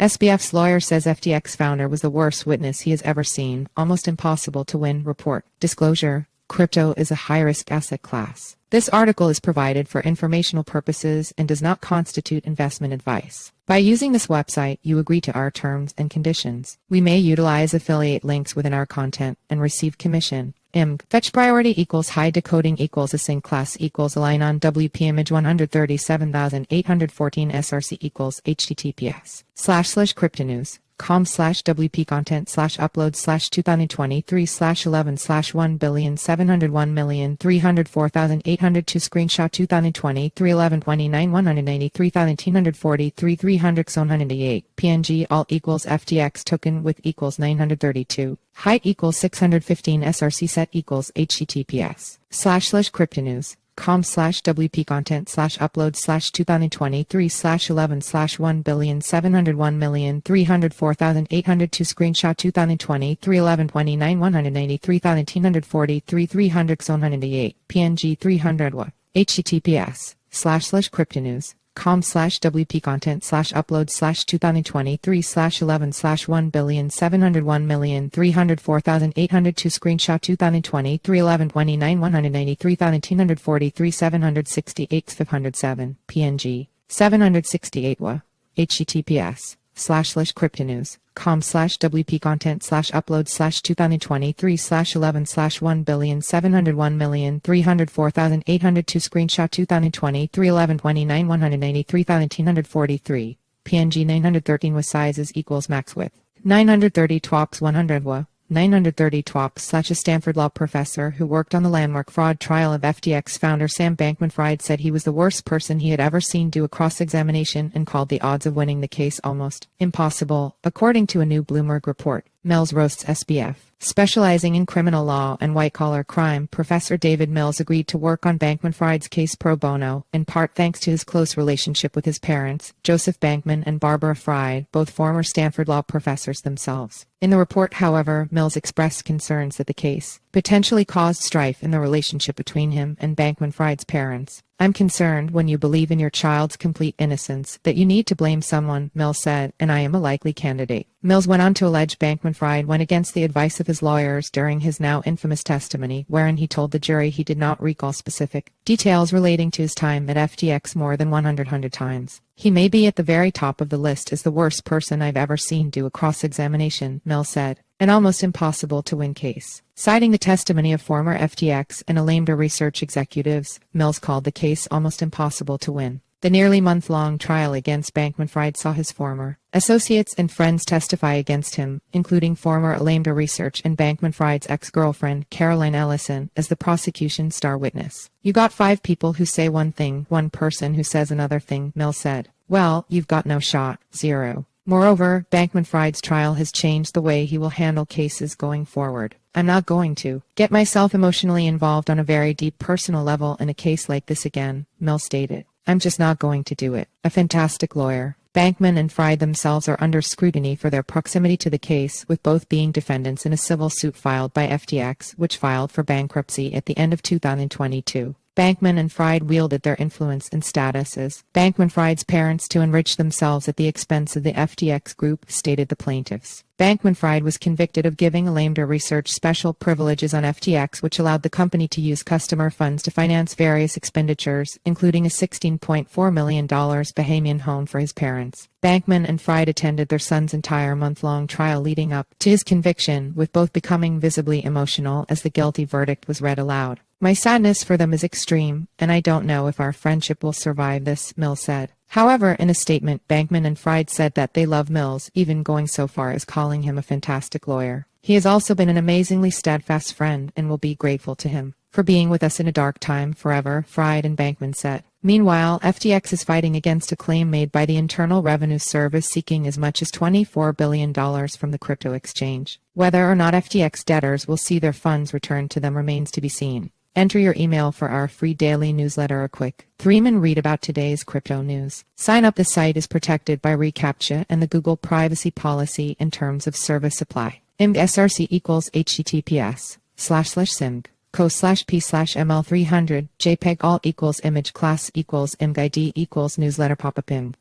SBF's lawyer says FTX founder was the worst witness he has ever seen. Almost impossible to win. Report. Disclosure. Crypto is a high-risk asset class. This article is provided for informational purposes and does not constitute investment advice. By using this website, you agree to our terms and conditions. We may utilize affiliate links within our content and receive commission. Fetch priority equals high decoding equals async class equals align on WP image 137,814 SRC equals https://cryptonews.com/WP content /upload /2023/11/1,701,304,802 screenshot 2023 11/29 193,943 300 188 PNG alt equals FTX token with equals 932 height equals 615 SRC set equals https://cryptonews.com/WP content /upload /2023/11/1,701,304,802 screenshot 2023 11/29 193,943 300 188 PNG 300 wa https://cryptonews.com/WP content /upload /2023/11/1,701,304,802 screenshot 2023 11/29 193,943 768 507 PNG 768 wa https://cryptonews.com/WP content /upload /2023/11/1,701,304,802 screenshot 2023 11/29 193,943 PNG 913 wa sizes equals max width 930 TWAPS 100 wa 930 TWAPS / a Stanford Law professor who worked on the landmark fraud trial of FTX founder Sam Bankman-Fried said he was the worst person he had ever seen do a cross-examination and called the odds of winning the case almost impossible. According to a new Bloomberg report, Mills roasts SBF. Specializing in criminal law and white-collar crime, Professor David Mills agreed to work on Bankman-Fried's case pro bono, in part thanks to his close relationship with his parents, Joseph Bankman and Barbara Fried, both former Stanford Law professors themselves. In the report, however, Mills expressed concerns that the case potentially caused strife in the relationship between him and Bankman-Fried's parents. "I'm concerned when you believe in your child's complete innocence that you need to blame someone," Mills said, "and I am a likely candidate." Mills went on to allege Bankman-Fried went against the advice of his lawyers during his now infamous testimony, wherein he told the jury he did not recall specific details relating to his time at FTX more than 100 times. "He may be at the very top of the list as the worst person I've ever seen do a cross-examination," Mills said. "An almost impossible to win case." Citing the testimony of former FTX and Alameda research executives, Mills called the case almost impossible to win. The nearly month-long trial against Bankman-Fried saw his former associates and friends testify against him, including former Alameda research and Bankman-Fried's ex-girlfriend, Caroline Ellison, as the prosecution's star witness. "You got 5 people who say one thing, 1 person who says another thing," Mills said. "Well, you've got no shot. 0. Moreover, Bankman-Fried's trial has changed the way he will handle cases going forward. I'm not going to get myself emotionally involved on a very deep personal level in a case like this again," Mills stated. "I'm just not going to do it." A fantastic lawyer. Bankman and Fried themselves are under scrutiny for their proximity to the case, with both being defendants in a civil suit filed by FTX, which filed for bankruptcy at the end of 2022. Bankman and Fried wielded their influence and status as Bankman-Fried's parents to enrich themselves at the expense of the FTX group, stated the plaintiffs. Bankman-Fried was convicted of giving Alameda Research special privileges on FTX, which allowed the company to use customer funds to finance various expenditures, including a $16.4 million Bahamian home for his parents. Bankman and Fried attended their son's entire month-long trial leading up to his conviction, with both becoming visibly emotional as the guilty verdict was read aloud. "My sadness for them is extreme, and I don't know if our friendship will survive this," Mills said. However, in a statement, Bankman and Fried said that they love Mills, even going so far as calling him a fantastic lawyer. "He has also been an amazingly steadfast friend and will be grateful to him for being with us in a dark time forever," Fried and Bankman said. Meanwhile, FTX is fighting against a claim made by the Internal Revenue Service seeking as much as $24 billion from the crypto exchange. Whether or not FTX debtors will see their funds returned to them remains to be seen. Enter your email for our free daily newsletter a quick 3-minute read about today's crypto news. Sign up. The site is protected by reCAPTCHA and the Google privacy policy and terms of service apply. SRC equals https://simg co/p/ml300 jpeg alt equals image class equals imgid equals newsletter pop-up img